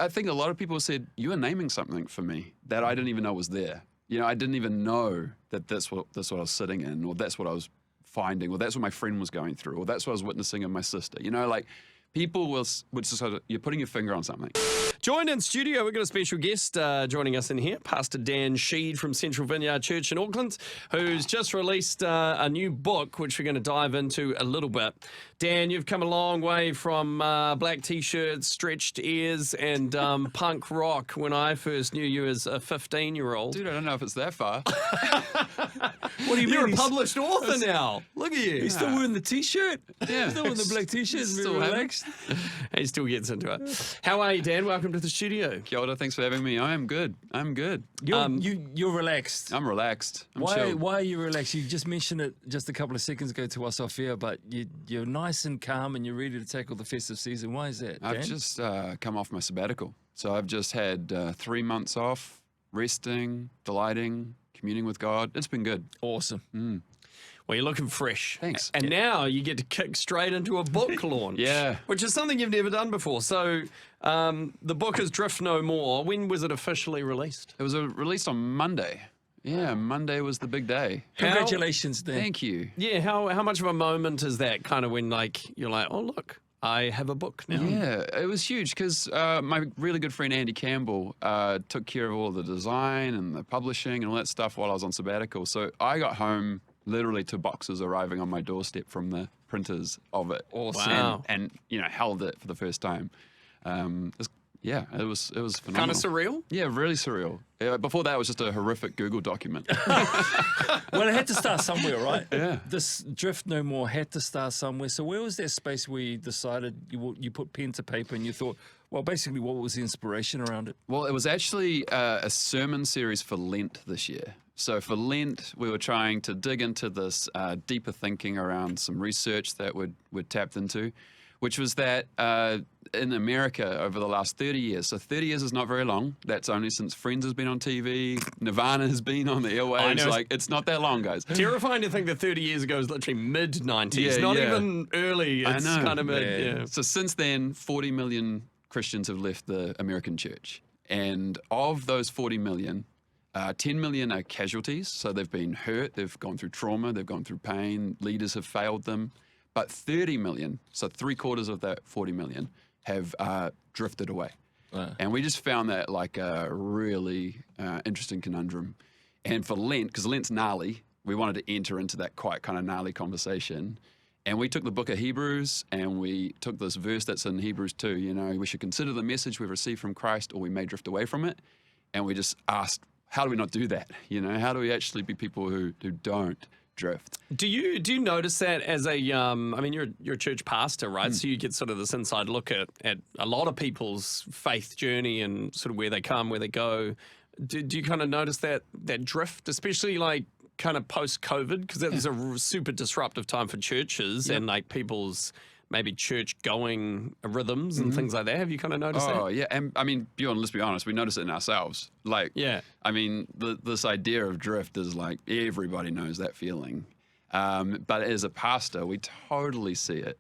I think a lot of people said, you were naming something for me that I didn't even know was there. I didn't even know that that's what I was sitting in, or that's what I was finding, or that's what my friend was going through, or that's what I was witnessing in my sister. People would just sort of, you're putting your finger on something. Joined in studio, we've got a special guest joining us in here, Pastor Dan Sheed from Central Vineyard Church in Auckland, who's just released a new book, which we're going to dive into a little bit. Dan, you've come a long way from black T-shirts, stretched ears, and punk rock when I first knew you as a 15-year-old. Dude, I don't know if it's that far. What do you mean? You're a published author now. Look at you. He's still wearing the T-shirt? Yeah. He's still wearing the black T-shirt. Still relaxed. He still gets into it. How are you, Dan? Welcome to the studio. Kia ora, thanks for having me. I am good. You're relaxed. I'm relaxed. I'm Why chill. are you relaxed? You just mentioned it just a couple of seconds ago to us off air, but you're nice and calm and you're ready to tackle the festive season. Why is that, Dan? I've just come off my sabbatical. So I've just had 3 months off, resting, delighting, communing with God. It's been good. Awesome. Well, you're looking fresh. Thanks. And now you get to kick straight into a book launch. Yeah. Which is something you've never done before. So the book is Drift No More. When was it officially released? It was released on Monday. Yeah, Monday was the big day. Congratulations, Dan. Thank you. Yeah, how much of a moment is that kind of when you're like, oh, look, I have a book now? Yeah, it was huge because my really good friend Andy Campbell took care of all the design and the publishing and all that stuff while I was on sabbatical. So I got home literally 2 boxes arriving on my doorstep from the printers of it. Awesome. Wow. And held it for the first time. It was phenomenal. Kind of surreal? Yeah, really surreal. Before that, it was just a horrific Google document. Well, it had to start somewhere, right? Yeah. This Drift No More had to start somewhere. So where was that space where you decided you put pen to paper and you thought, well, basically, what was the inspiration around it? Well, it was actually a sermon series for Lent this year. So for Lent, we were trying to dig into this deeper thinking around some research that we'd tapped into, which was that in America over the last 30 years, so 30 years is not very long. That's only since Friends has been on TV, Nirvana has been on the airwaves. It's not that long, guys. Terrifying to think that 30 years ago was literally mid-90s, Yeah, not yeah. even early. It's I know. kind of mid, yeah. So since then, 40 million Christians have left the American church. And of those 40 million, 10 million are casualties. So they've been hurt, they've gone through trauma, they've gone through pain, leaders have failed them. But 30 million, so 3/4 of that 40 million, have drifted away. Wow. And we just found that like a really interesting conundrum. And for Lent, because Lent's gnarly, we wanted to enter into that quite kind of gnarly conversation. And we took the book of Hebrews and we took this verse that's in Hebrews 2, we should consider the message we've received from Christ or we may drift away from it. And we just asked, how do we not do that? How do we actually be people who don't drift? Do you notice that as you're a church pastor, right? So you get sort of this inside look at a lot of people's faith journey and sort of where they come, where they go. Do you kind of notice that drift, especially like kind of post-COVID? Because that was a super disruptive time for churches and like people's maybe church-going rhythms and things like that. Have you kind of noticed that? Oh, yeah. And Bjorn, let's be honest, we notice it in ourselves. This idea of drift is like everybody knows that feeling. But as a pastor, we totally see it.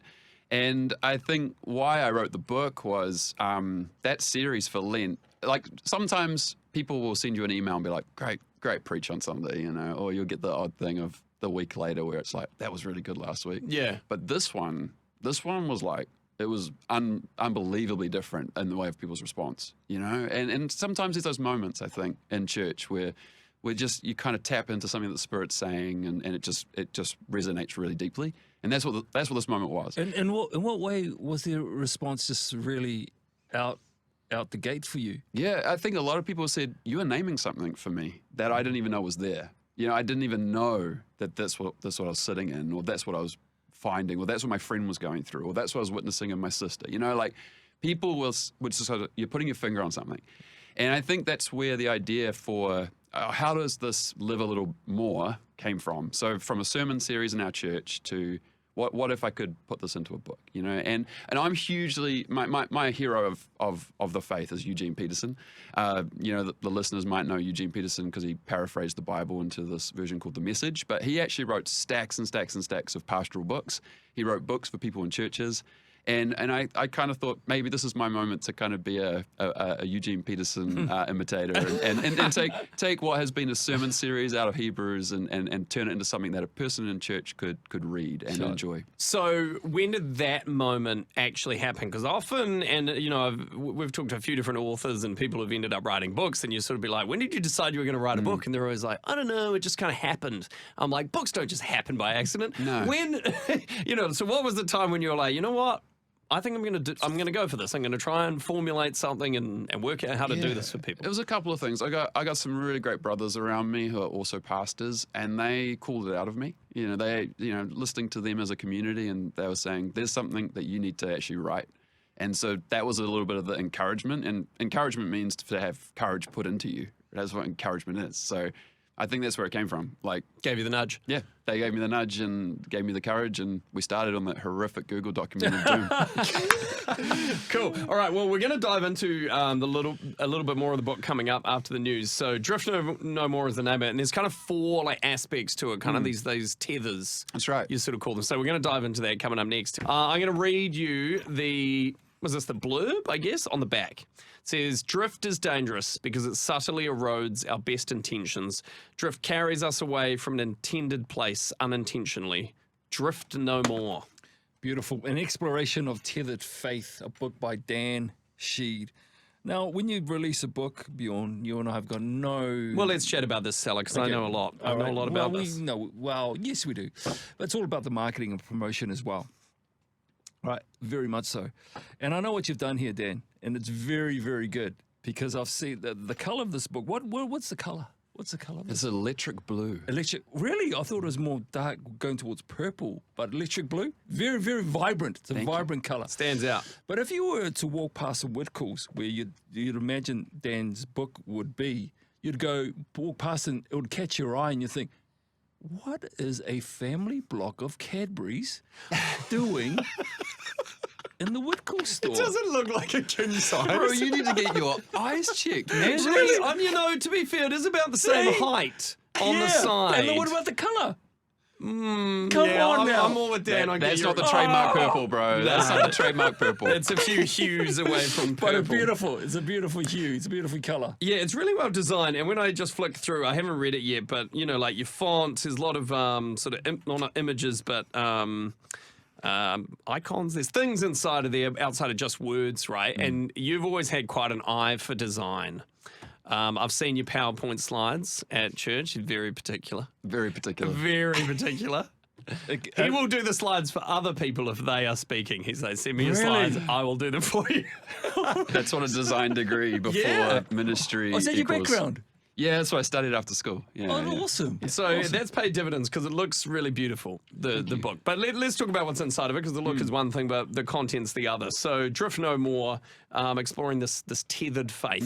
And I think why I wrote the book was that series for Lent. Like sometimes people will send you an email and be like, great preach on Sunday, or you'll get the odd thing of the week later where it's like, that was really good last week. Yeah. But this one was like, it was unbelievably different in the way of people's response, And sometimes there's those moments, I think, in church where you kind of tap into something that the Spirit's saying and it just resonates really deeply. And that's what this moment was. And in what way was the response just really out the gate for you? Yeah, I think a lot of people said, you were naming something for me that I didn't even know was there. I didn't even know that that's what I was sitting in, or that's what I was finding, or that's what my friend was going through, or that's what I was witnessing in my sister. People would just sort of, you're putting your finger on something. And I think that's where the idea for how does this live a little more came from. So from a sermon series in our church to what if I could put this into a book, And I'm hugely, my hero of the faith is Eugene Peterson. The listeners might know Eugene Peterson because he paraphrased the Bible into this version called The Message, but he actually wrote stacks and stacks and stacks of pastoral books. He wrote books for people in churches. And I kind of thought maybe this is my moment to kind of be a Eugene Peterson imitator and take what has been a sermon series out of Hebrews and turn it into something that a person in church could read and enjoy. So when did that moment actually happen? Because often, and we've talked to a few different authors and people who've ended up writing books, and you sort of be like, when did you decide you were going to write a book? And they're always like, I don't know, it just kind of happened. I'm like, books don't just happen by accident. No. When, so what was the time when you were like, you know what? I think I'm going to go for this. I'm going to try and formulate something and work out how to do this for people. It was a couple of things. I got some really great brothers around me who are also pastors, and they called it out of me. Listening to them as a community, and they were saying, there's something that you need to actually write. And so that was a little bit of the encouragement, and encouragement means to have courage put into you. That's what encouragement is. So I think that's where it came from. Like, gave you the nudge. Yeah, they gave me the nudge and gave me the courage, and we started on that horrific Google document of doom. Cool. All right. Well, we're going to dive into a little bit more of the book coming up after the news. So, Drift No More is the name of it, and there's kind of 4 aspects to it, kind of these tethers. That's right. You sort of call them. So, we're going to dive into that coming up next. I'm going to read you the blurb, I guess, on the back. It says, drift is dangerous because it subtly erodes our best intentions. Drift carries us away from an intended place unintentionally. Drift no more. Beautiful. An exploration of tethered faith, a book by Dan Sheed. Now, when you release a book, Bjorn, you and I have got no... Well, let's chat about this, Sally, because I know a lot. I know a lot about this. Well, yes, we do. But it's all about the marketing and promotion as well. Right, very much so. And I know what you've done here, Dan, and it's very, very good because I've seen the color of this book. What's the color? What's the color of this? It's electric blue. Electric, really? I thought it was more dark, going towards purple, but electric blue? Very, very vibrant. It's a vibrant color. Stands out. But if you were to walk past a Whitcoulls, where you'd imagine Dan's book would be, you'd walk past and it would catch your eye and you think, what is a family block of Cadbury's doing in the Whitcoulls store? It doesn't look like a king size. Bro, you need to get your eyes checked, man. Really? To be fair, it is about the same height on the side. And then what about the colour? Come on now. I'm all with Dan. That's not the trademark purple, bro. That's not the trademark purple. It's a few hues away from purple. But it's a beautiful hue. It's a beautiful colour. Yeah, it's really well designed. And when I just flick through, I haven't read it yet, but like your font, there's a lot of not images, but icons. There's things inside of there outside of just words, right? And you've always had quite an eye for design. I've seen your PowerPoint slides at church. Very particular. Very particular. Very particular. He will do the slides for other people if they are speaking. He says, send me your slides. I will do them for you. That's what a design degree before ministry Is that your equals. background? Yeah, that's what I studied after school. Yeah, Awesome. So that's paid dividends because it looks really beautiful, the book. But let's talk about what's inside of it because the look is one thing, but the content's the other. So Drift No More, exploring this tethered faith.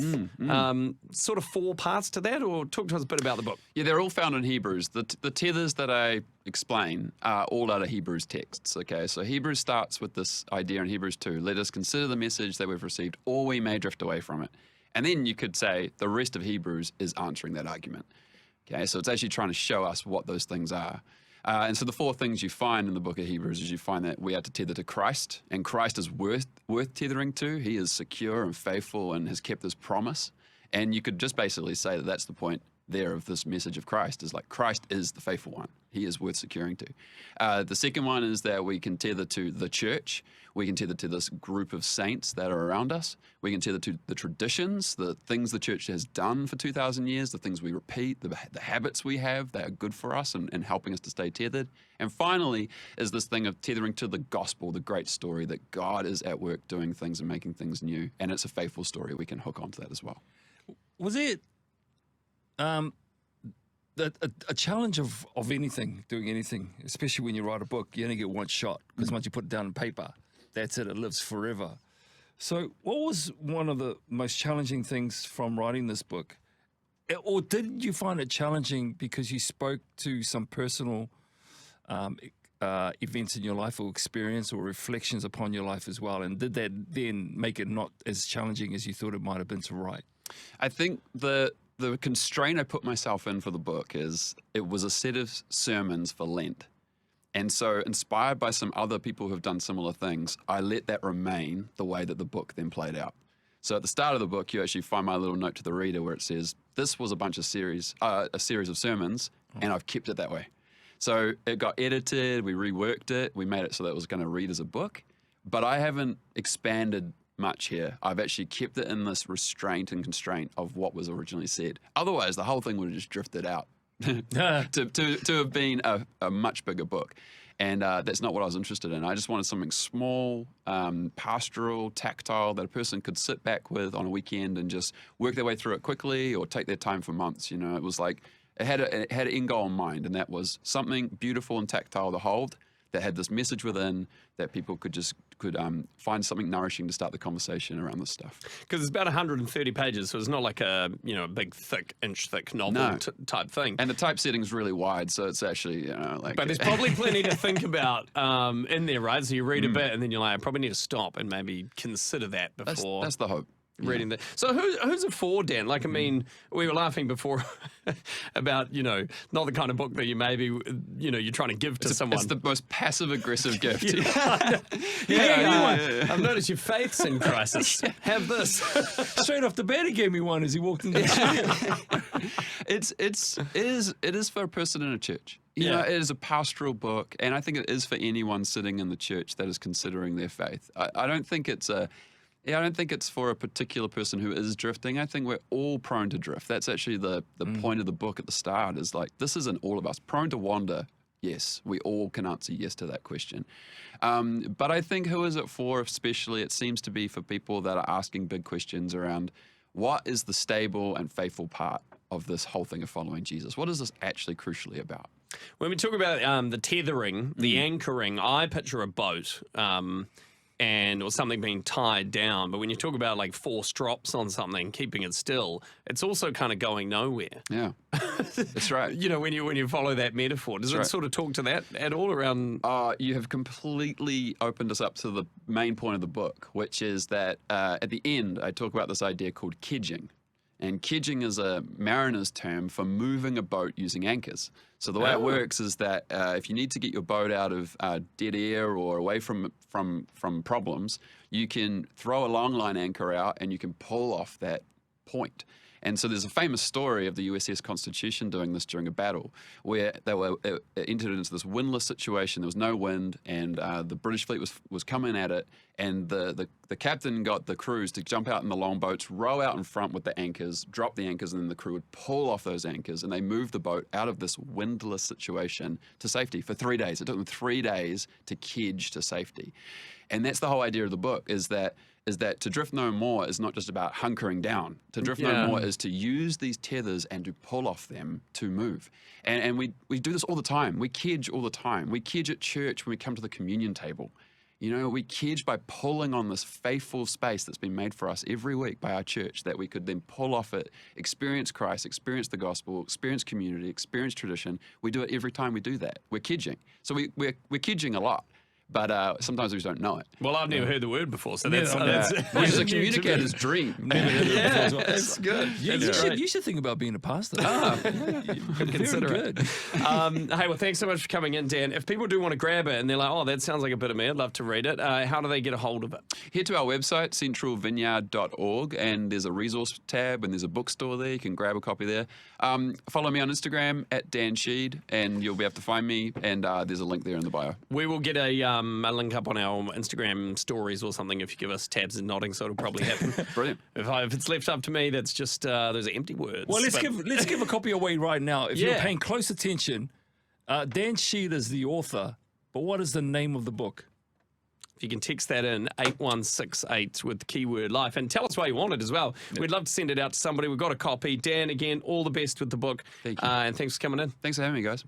Sort of 4 parts to that, or talk to us a bit about the book. Yeah, they're all found in Hebrews. The tethers that I explain are all out of Hebrews texts. Okay, so Hebrews starts with this idea in Hebrews 2. Let us consider the message that we've received, or we may drift away from it. And then you could say the rest of Hebrews is answering that argument. Okay, so it's actually trying to show us what those things are. And so the 4 things you find in the book of Hebrews is you find that we are to tether to Christ, and Christ is worth tethering to. He is secure and faithful and has kept his promise. And you could just basically say that that's the point there of this message of Christ, is like Christ is the faithful one. He is worth securing to. The second one is that we can tether to the church. We can tether to this group of saints that are around us. We can tether to the traditions, the things the church has done for 2,000 years, the things we repeat, the habits we have that are good for us and helping us to stay tethered. And finally is this thing of tethering to the gospel, the great story that God is at work doing things and making things new. And it's a faithful story. We can hook onto that as well. Was it a challenge of anything, doing anything, especially when you write a book, you only get one shot because once you put it down on paper, that's it lives forever. So what was one of the most challenging things from writing this book? Or did you find it challenging because you spoke to some personal events in your life or experience or reflections upon your life as well? And did that then make it not as challenging as you thought it might have been to write? I think the constraint I put myself in for the book is it was a set of sermons for Lent. And so, inspired by some other people who've done similar things, I let that remain the way that the book then played out. So at the start of the book, you actually find my little note to the reader where it says, this was a series of sermons, and I've kept it that way. So it got edited, we reworked it, we made it so that it was going to read as a book, but I haven't expanded much here. I've actually kept it in this restraint and constraint of what was originally said. Otherwise, the whole thing would have just drifted out to have been a much bigger book. And that's not what I was interested in. I just wanted something small, pastoral, tactile, that a person could sit back with on a weekend and just work their way through it quickly or take their time for months. You know, it was like, it had an end goal in mind, and that was something beautiful and tactile to hold that had this message within that people could find something nourishing to start the conversation around this stuff. Because it's about 130 pages, so it's not like a big, thick, inch-thick novel type thing. And the typesetting's really wide, so it's actually, like... But there's probably plenty to think about in there, right? So you read a bit, and then you're like, I probably need to stop and maybe consider that before... That's the hope. Reading that. So who's it for, Dan? Like, I mean, we were laughing before about, not the kind of book that you maybe, you're trying to give to someone. It's the most passive-aggressive gift. I've noticed your faith's in crisis. Have this. Straight off the bat, he gave me one as he walked in the studio. It is for a person in a church. You know, it is a pastoral book, and I think it is for anyone sitting in the church that is considering their faith. I don't think it's for a particular person who is drifting. I think we're all prone to drift. That's actually the point of the book at the start, is like, this isn't all of us. Prone to wander, yes. We all can answer yes to that question. But I think who is it for especially? It seems to be for people that are asking big questions around what is the stable and faithful part of this whole thing of following Jesus? What is this actually crucially about? When we talk about the tethering, the anchoring, I picture a boat. Or something being tied down. But when you talk about like force drops on something, keeping it still, it's also kind of going nowhere. Yeah, that's right. When you follow that metaphor, does it sort of talk to that at all around? You have completely opened us up to the main point of the book, which is that at the end, I talk about this idea called kedging. And kedging is a mariner's term for moving a boat using anchors. So the way it works is that if you need to get your boat out of dead air or away from problems, you can throw a long line anchor out and you can pull off that point. And so there's a famous story of the USS Constitution doing this during a battle where they were entered into this windless situation. There was no wind, and the British fleet was coming at it, and the captain got the crews to jump out in the longboats, row out in front with the anchors, drop the anchors, and then the crew would pull off those anchors, and they moved the boat out of this windless situation to safety for 3 days. It took them 3 days to kedge to safety. And that's the whole idea of the book, is that to drift no more is not just about hunkering down. To drift no more is to use these tethers and to pull off them to move. And we do this all the time. We kedge all the time. We kedge at church when we come to the communion table. We kedge by pulling on this faithful space that's been made for us every week by our church, that we could then pull off it, experience Christ, experience the gospel, experience community, experience tradition. We do it every time we do that. We're kedging. So we're kedging a lot. But sometimes we just don't know it. Well, I've never heard the word before, so that's which is a communicator's dream. That's good. You should think about being a pastor. Consider it. Hey, well, thanks so much for coming in, Dan. If people do want to grab it and they're like, oh, that sounds like a bit of me, I'd love to read it. How do they get a hold of it? Head to our website, centralvineyard.org, and there's a resource tab and there's a bookstore there. You can grab a copy there. Follow me on Instagram @DanSheed, and you'll be able to find me, and there's a link there in the bio. We will get a link up on our Instagram stories or something if you give us tabs and nodding, so it'll probably happen. Brilliant. If it's left up to me, that's just those are empty words. Well, let's give a copy away right now. If you're paying close attention, Dan Sheed is the author, but what is the name of the book? If you can text that in 8168 with the keyword life, and tell us why you want it as well. We'd love to send it out to somebody. We've got a copy. Dan, again, all the best with the book. Thank you. And thanks for coming in. Thanks for having me, guys.